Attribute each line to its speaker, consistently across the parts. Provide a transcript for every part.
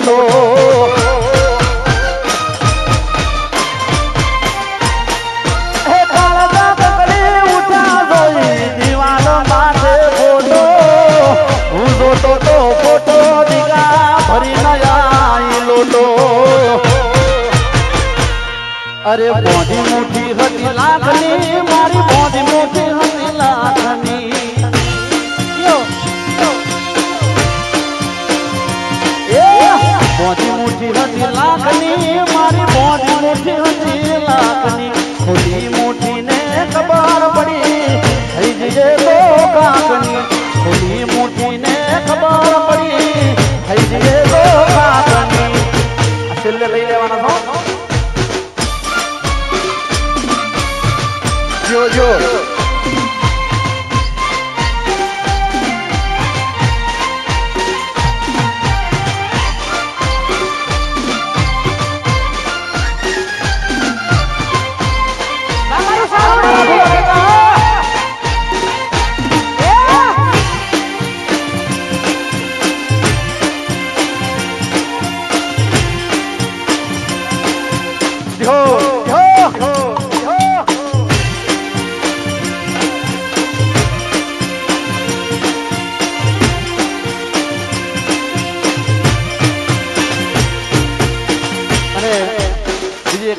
Speaker 1: લોટો અરે બોધી મોટી હતી લાખની મારી બોધી મોટી હતી લાખની બોધી મોટી હતી લાખની મારી બોધી મોટી હતી લાખની ખોટી મોટી ને ખબર પડી થઈ જઈએ તો કાકની ખોટી મોટી ને ખબર પડી થઈ જઈએ તો કાકની છેલ્લે લઈ લેવાના છો જો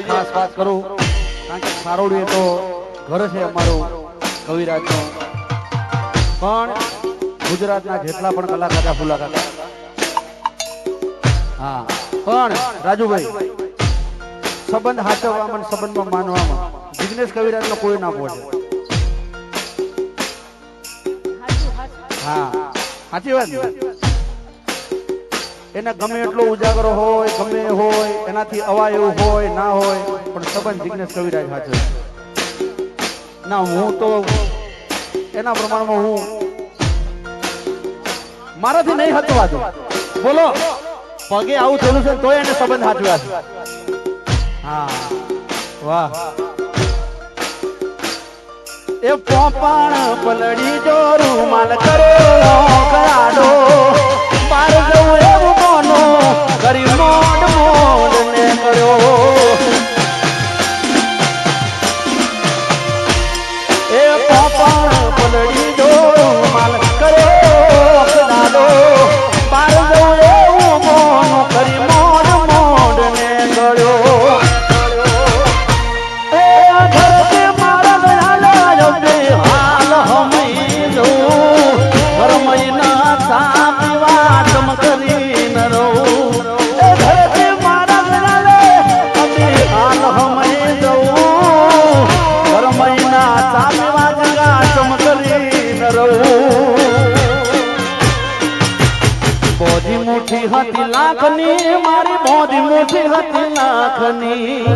Speaker 1: ખાસ વાત કરું કારણ કે સારોડી તો ઘર છે અમારું કવિરાજનું પણ ગુજરાતના જેટલા પણ કલાકાર ફૂલા કાકા હા પણ રાજુભાઈ સંબંધ હાચવવામાં સંબંધમાં માનવામાં જિગ્નેશ કવિરાજનો કોઈ ના પહોંચે હા સાચી વાત એને ગમે એટલો ઉજાગરો હોય ગમે હોય એનાથી અવાયું હોય ના હોય પણ સંબંધ જિગ્નેશ કવિરાજ સાચો ના હું તો એના પ્રમાણમાં હું મારાથી નહીં હચવાતું બોલો પગે આવું થયેલું છે તોય એને સંબંધ સાચવ્યા છે હા વાહ એ પોપાણ પલડી જો રૂમાલ કરે કરાડો બાર જવું એવું કોનો કરી મોડ મોડ ને કર્યો એ પોપાણ પલડી જો રૂમાલ કરે કરાડો બાર જવું એવું કોનો કરી મોડ મોડ ને કર્યો મોટી હતી લાખની મારી બોધી મોટી હતી લાખની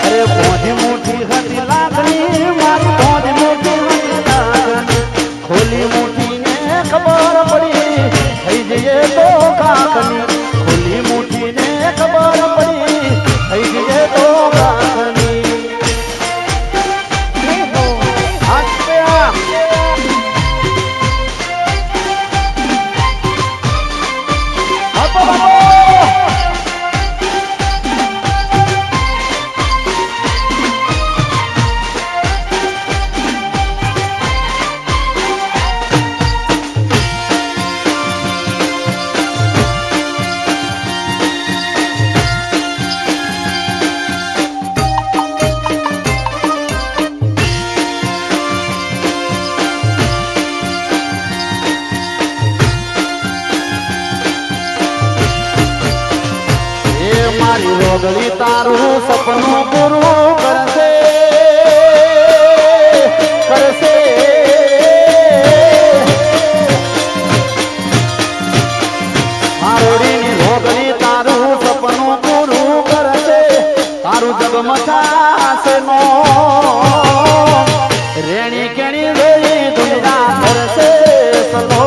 Speaker 1: અરે બોધી મોટી હતી લાખની મારી બોધી મોટી હતી લાખની ખોલી મોટી ને ખબર પડી થઈ જઈએ તો કાકની ખોલી મોટી ને ખબર પડી થઈ જઈએ તો કાકની રોગલી તારું સપનું પૂરું કરશે કરશે મારોડીની રોગલી તારું સપનું પૂરું કરશે તારું જગમચાશે નો રેણી કેણી રોઈ દુનિયા કરશે સલો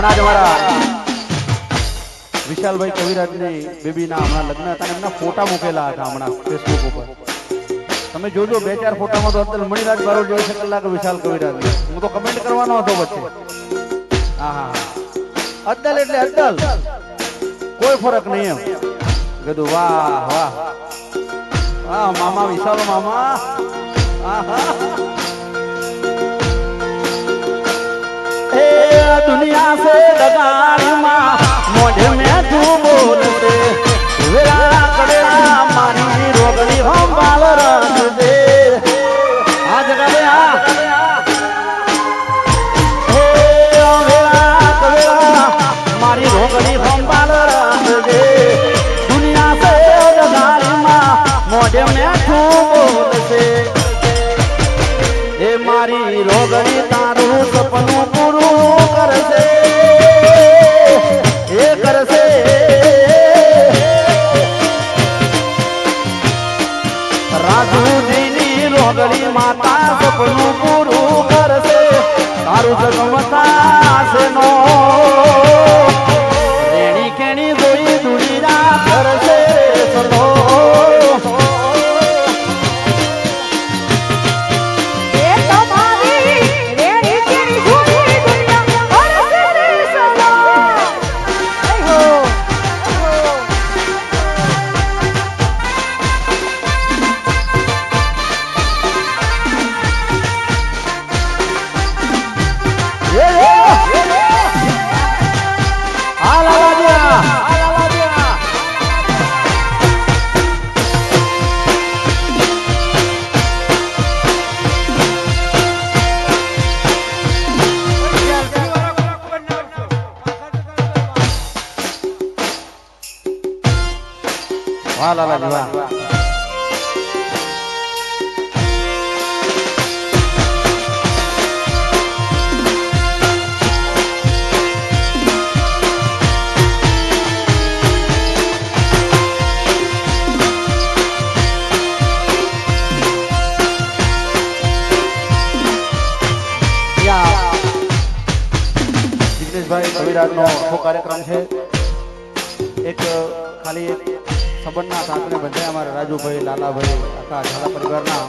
Speaker 1: હમણાં જ અમારા વિશાલભાઈ કવિરાજની બેબીના હમણાં લગ્ન હતા એમના ફોટા મૂકેલા હતા હમણાં ફેસબુક ઉપર. તમે જોજો 2-4 ફોટામાં તો અબ્દુલ મણિરાજ બારોટ જોઈ શકે કલાક વિશાલ કવિરાજ. હું તો કમેન્ટ કરવાનો હતો વચ્ચે. હા હા અદ્દલ એટલે અદ્દલ, કોઈ ફરક નહીં એમ. કીધું વાહ વાહ વાહ મામા વિશાલ મામા. એ દુનિયા સે દગાડીમાં મોઢે મેં તું બોલતે વેળા કડેલા મારી રોગણી સંભાળ રાખજે. આ જગા બે આ વેળા કડેલા મારી રોગણી સંભાળ રાખજે. દુનિયા સે દગાડીમાં મોઢે મેં તું બોલતે એ મારી રોગણી તારું સપનું પૂરું કરશે એ કરશે. રાજુજીની રોગણી માતા સપનું પૂરું કરશે તારું જગમતા છે નો રેણી કેણી જોઈ દુનિયા કરશે સલો. વાહ લાલાજી વાહ. જિગ્નેશભાઈ કવિરાજનો આખો કાર્યક્રમ છે. એક ખાલી એક સંબંધના સાંકળે બંધાય અમારા રાજુભાઈ લાલાભાઈ આખા ઝાલા પરિવારના.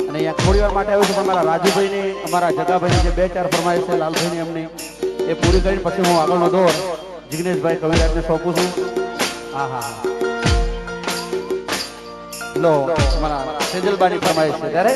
Speaker 1: અને અહીંયા થોડી વાર માટે આવ્યું છે પણ મારા રાજુભાઈની અમારા જગાભાઈની જે 2-4 ફરમાઈશ છે લાલભાઈની એમની એ પૂરી કરીને પછી હું આગળનો દોર જિગ્નેશભાઈ કવિરાજને સોંપું છું. હા હા હા લો અમારા સેજલબાની ફરમાઈશ છે ત્યારે